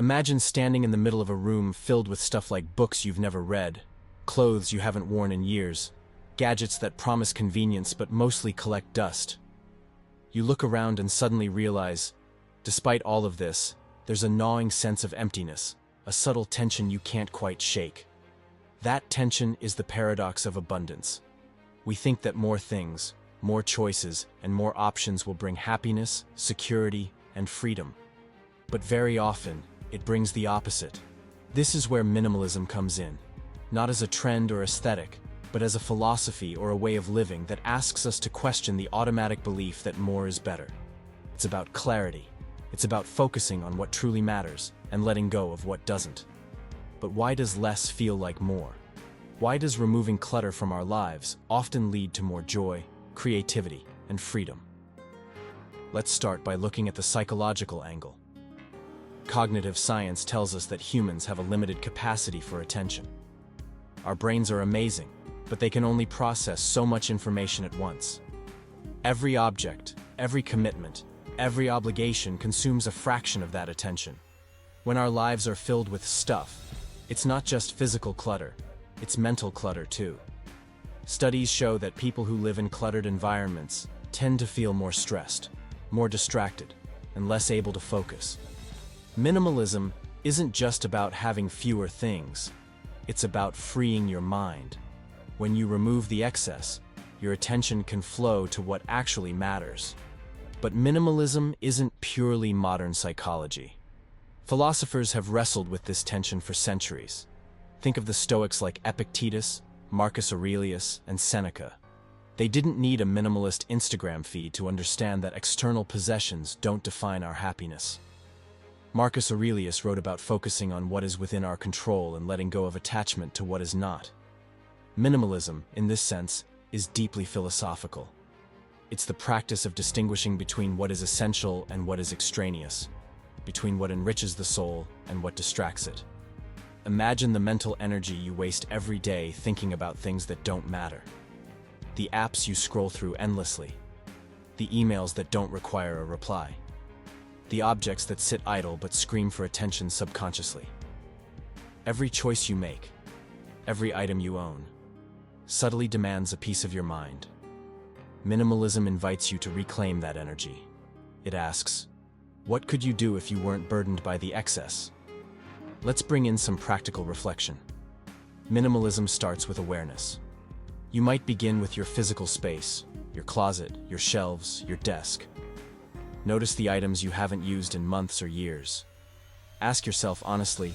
Imagine standing in the middle of a room filled with stuff like books you've never read, clothes you haven't worn in years, gadgets that promise convenience but mostly collect dust. You look around and suddenly realize, despite all of this, there's a gnawing sense of emptiness, a subtle tension you can't quite shake. That tension is the paradox of abundance. We think that more things, more choices, and more options will bring happiness, security, and freedom. But very often, it brings the opposite. This is where minimalism comes in, not as a trend or aesthetic, but as a philosophy or a way of living that asks us to question the automatic belief that more is better. It's about clarity. It's about focusing on what truly matters and letting go of what doesn't. But why does less feel like more? Why does removing clutter from our lives often lead to more joy, creativity, and freedom? Let's start by looking at the psychological angle. Cognitive science tells us that humans have a limited capacity for attention. Our brains are amazing, but they can only process so much information at once. Every object, every commitment, every obligation consumes a fraction of that attention. When our lives are filled with stuff, it's not just physical clutter, it's mental clutter too. Studies show that people who live in cluttered environments tend to feel more stressed, more distracted, and less able to focus. Minimalism isn't just about having fewer things, it's about freeing your mind. When you remove the excess, your attention can flow to what actually matters. But minimalism isn't purely modern psychology. Philosophers have wrestled with this tension for centuries. Think of the Stoics like Epictetus, Marcus Aurelius, and Seneca. They didn't need a minimalist Instagram feed to understand that external possessions don't define our happiness. Marcus Aurelius wrote about focusing on what is within our control and letting go of attachment to what is not. Minimalism, in this sense, is deeply philosophical. It's the practice of distinguishing between what is essential and what is extraneous, between what enriches the soul and what distracts it. Imagine the mental energy you waste every day thinking about things that don't matter. The apps you scroll through endlessly. The emails that don't require a reply. The objects that sit idle but scream for attention subconsciously. Every choice you make, every item you own, subtly demands a piece of your mind. Minimalism invites you to reclaim that energy. It asks, what could you do if you weren't burdened by the excess? Let's bring in some practical reflection. Minimalism starts with awareness. You might begin with your physical space, your closet, your shelves, your desk. Notice the items you haven't used in months or years. Ask yourself honestly,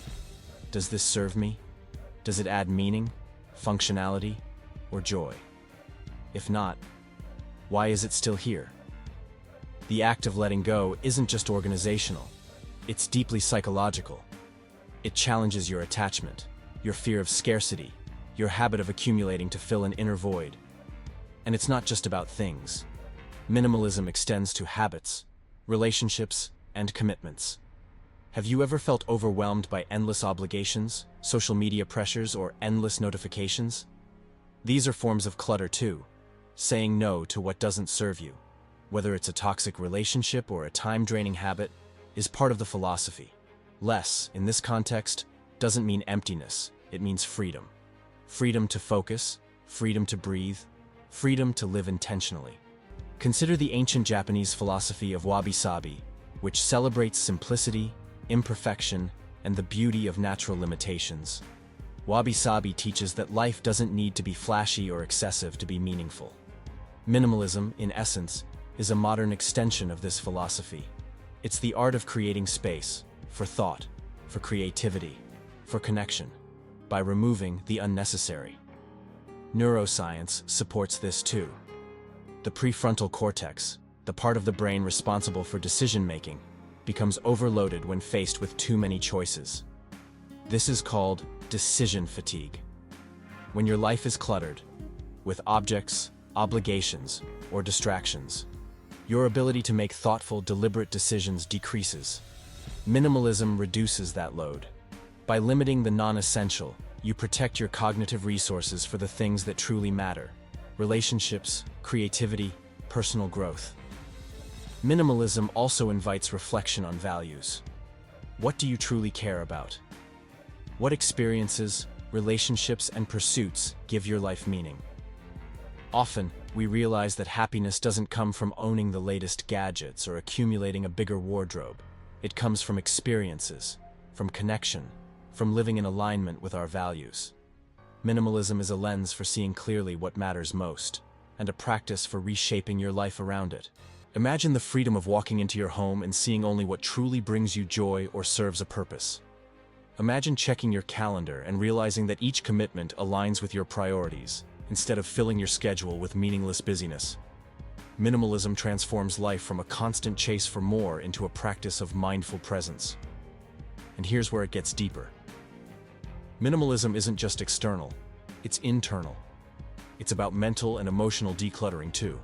does this serve me? Does it add meaning, functionality, or joy? If not, why is it still here? The act of letting go isn't just organizational, it's deeply psychological. It challenges your attachment, your fear of scarcity, your habit of accumulating to fill an inner void. And it's not just about things. Minimalism extends to habits, relationships, and commitments. Have you ever felt overwhelmed by endless obligations, social media pressures, or endless notifications? These are forms of clutter too, saying no to what doesn't serve you, whether it's a toxic relationship or a time-draining habit, is part of the philosophy. Less, in this context, doesn't mean emptiness, it means freedom. Freedom to focus, freedom to breathe, freedom to live intentionally. Consider the ancient Japanese philosophy of wabi-sabi, which celebrates simplicity, imperfection, and the beauty of natural limitations. Wabi-sabi teaches that life doesn't need to be flashy or excessive to be meaningful. Minimalism, in essence, is a modern extension of this philosophy. It's the art of creating space for thought, for creativity, for connection, by removing the unnecessary. Neuroscience supports this too. The prefrontal cortex, the part of the brain responsible for decision-making, becomes overloaded when faced with too many choices. This is called decision fatigue. When your life is cluttered, with objects, obligations, or distractions, your ability to make thoughtful, deliberate decisions decreases. Minimalism reduces that load. By limiting the non-essential, you protect your cognitive resources for the things that truly matter: relationships, creativity, personal growth. Minimalism also invites reflection on values. What do you truly care about? What experiences, relationships, and pursuits give your life meaning? Often, we realize that happiness doesn't come from owning the latest gadgets or accumulating a bigger wardrobe. It comes from experiences, from connection, from living in alignment with our values. Minimalism is a lens for seeing clearly what matters most, and a practice for reshaping your life around it. Imagine the freedom of walking into your home and seeing only what truly brings you joy or serves a purpose. Imagine checking your calendar and realizing that each commitment aligns with your priorities, instead of filling your schedule with meaningless busyness. Minimalism transforms life from a constant chase for more into a practice of mindful presence. And here's where it gets deeper. Minimalism isn't just external, it's internal. It's about mental and emotional decluttering too.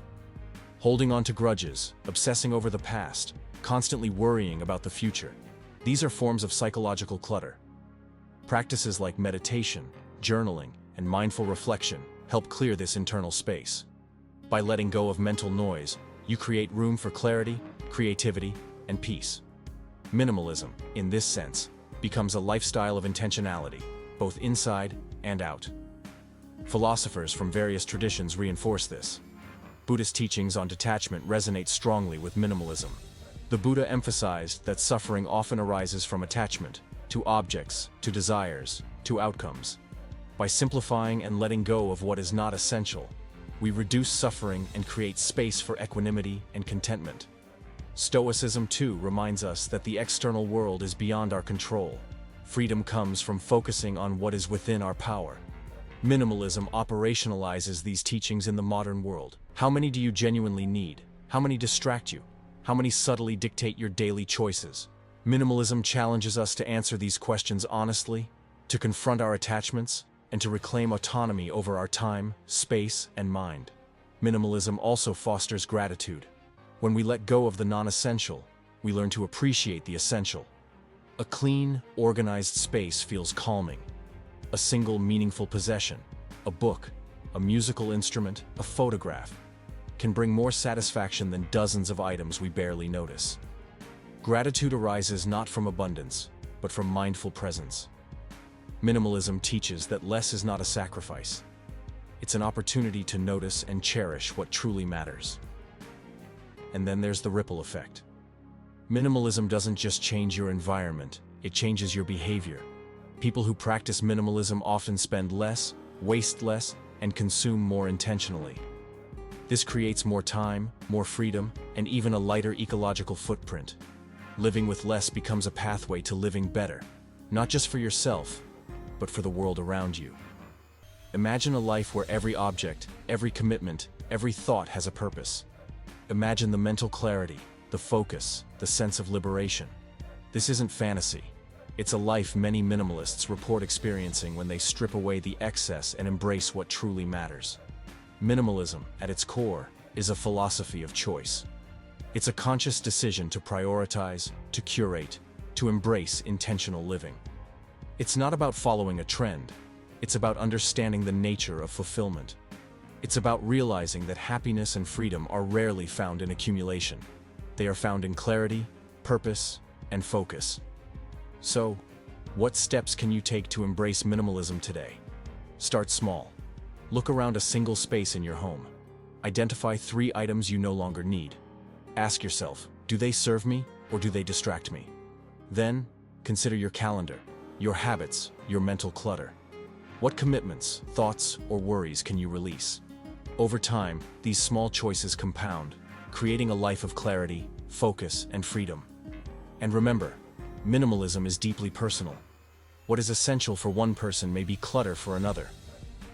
Holding on to grudges, obsessing over the past, constantly worrying about the future. These are forms of psychological clutter. Practices like meditation, journaling, and mindful reflection help clear this internal space. By letting go of mental noise, you create room for clarity, creativity, and peace. Minimalism, in this sense, becomes a lifestyle of intentionality, both inside and out. Philosophers from various traditions reinforce this. Buddhist teachings on detachment resonate strongly with minimalism. The Buddha emphasized that suffering often arises from attachment, to objects, to desires, to outcomes. By simplifying and letting go of what is not essential, we reduce suffering and create space for equanimity and contentment. Stoicism, too, reminds us that the external world is beyond our control. Freedom comes from focusing on what is within our power. Minimalism operationalizes these teachings in the modern world. How many do you genuinely need? How many distract you? How many subtly dictate your daily choices? Minimalism challenges us to answer these questions honestly, to confront our attachments, and to reclaim autonomy over our time, space, and mind. Minimalism also fosters gratitude. When we let go of the non-essential, we learn to appreciate the essential. A clean, organized space feels calming. A single meaningful possession, a book, a musical instrument, a photograph, can bring more satisfaction than dozens of items we barely notice. Gratitude arises not from abundance, but from mindful presence. Minimalism teaches that less is not a sacrifice. It's an opportunity to notice and cherish what truly matters. And then there's the ripple effect. Minimalism doesn't just change your environment, it changes your behavior. People who practice minimalism often spend less, waste less, and consume more intentionally. This creates more time, more freedom, and even a lighter ecological footprint. Living with less becomes a pathway to living better, not just for yourself, but for the world around you. Imagine a life where every object, every commitment, every thought has a purpose. Imagine the mental clarity, the focus, the sense of liberation. This isn't fantasy. It's a life many minimalists report experiencing when they strip away the excess and embrace what truly matters. Minimalism, at its core, is a philosophy of choice. It's a conscious decision to prioritize, to curate, to embrace intentional living. It's not about following a trend. It's about understanding the nature of fulfillment. It's about realizing that happiness and freedom are rarely found in accumulation. They are found in clarity, purpose, and focus. So, what steps can you take to embrace minimalism today? Start small. Look around a single space in your home. Identify 3 items you no longer need. Ask yourself, do they serve me or do they distract me? Then, consider your calendar, your habits, your mental clutter. What commitments, thoughts, or worries can you release? Over time, these small choices compound, creating a life of clarity, focus, and freedom. And remember, minimalism is deeply personal. What is essential for one person may be clutter for another.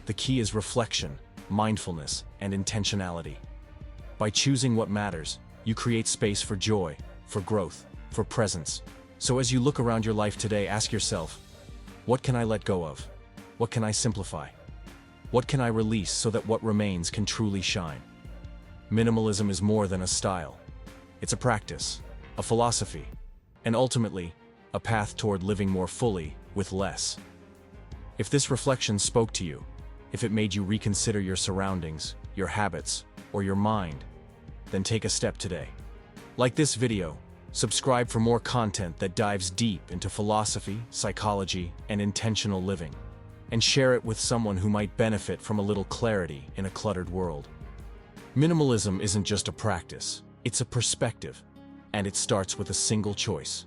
The key is reflection, mindfulness, and intentionality. By choosing what matters, you create space for joy, for growth, for presence. So as you look around your life today, ask yourself, what can I let go of? What can I simplify? What can I release so that what remains can truly shine? Minimalism is more than a style. It's a practice, a philosophy, and ultimately, a path toward living more fully with less. If this reflection spoke to you, if it made you reconsider your surroundings, your habits, or your mind, then take a step today. Like this video, Subscribe for more content that dives deep into philosophy, psychology, and intentional living. And share it with someone who might benefit from a little clarity in a cluttered world. Minimalism isn't just a practice, it's a perspective, and it starts with a single choice.